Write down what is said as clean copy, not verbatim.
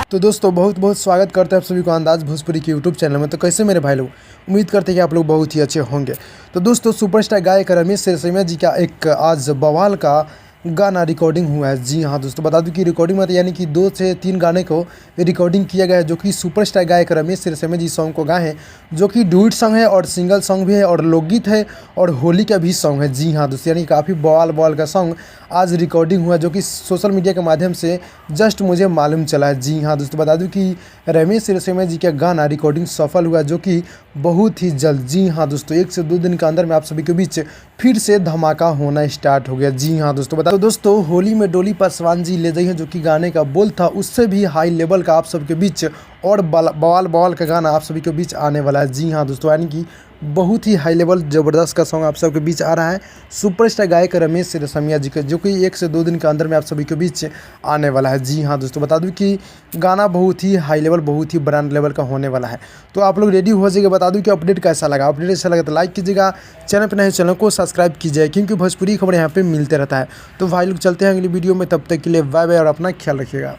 तो दोस्तों बहुत बहुत स्वागत करते हैं आप सभी को अंदाज भोजपुरी के यूट्यूब चैनल में। तो कैसे मेरे भाई लोग, उम्मीद करते हैं कि आप लोग बहुत ही अच्छे होंगे। तो दोस्तों सुपरस्टार गायक रमेश सिरसैया जी का एक आज बवाल का गाना रिकॉर्डिंग हुआ है। जी हाँ दोस्तों, बता दूं कि रिकॉर्डिंग में यानी कि 2 से 3 गाने को रिकॉर्डिंग किया गया है, जो कि सुपरस्टार गायक रमेश सिरसैया जी सॉन्ग को गाए हैं, जो कि डुएट सॉन्ग है और सिंगल सॉन्ग भी है और लोकगीत है और होली का भी सॉन्ग है। जी हाँ दोस्तों, यानी काफ़ी बवाल का सॉन्ग आज रिकॉर्डिंग हुआ, जो कि सोशल मीडिया के माध्यम से जस्ट मुझे मालूम चला है। जी हाँ दोस्तों, बता दूं कि रमेश सिरसैया जी का गाना रिकॉर्डिंग सफल हुआ, जो कि बहुत ही जल्द, जी हाँ दोस्तों 1 से 2 दिन के अंदर में आप सभी के बीच फिर से धमाका होना स्टार्ट हो गया। जी हाँ दोस्तों, बता दोस्तों होली में डोली पासवान जी ले जाइए, जो कि गाने का बोल था उससे भी हाई लेवल का आप सबके बीच और बवाल का गाना आप सभी के बीच आने वाला है। जी हाँ दोस्तों, यानी कि बहुत ही हाई लेवल ज़बरदस्त का सॉन्ग आप सबके बीच आ रहा है सुपरस्टार गायक रमेश सिरसैया जी का, जो कि 1 से 2 दिन के अंदर में आप सभी के बीच आने वाला है। जी हाँ दोस्तों, बता दूं कि गाना बहुत ही हाई लेवल, बहुत ही ब्रांड लेवल का होने वाला है। तो आप लोग रेडी हो जाइए। बता दूं कि अपडेट कैसा लगा, अपडेट अच्छा लगा तो लाइक कीजिएगा, चैनल पर नए चैनल को सब्सक्राइब कीजिए, क्योंकि भोजपुरी खबर यहाँ पर मिलते रहता है। तो भाई लोग चलते हैं अगली वीडियो में, तब तक के लिए बाय बाय और अपना ख्याल रखिएगा।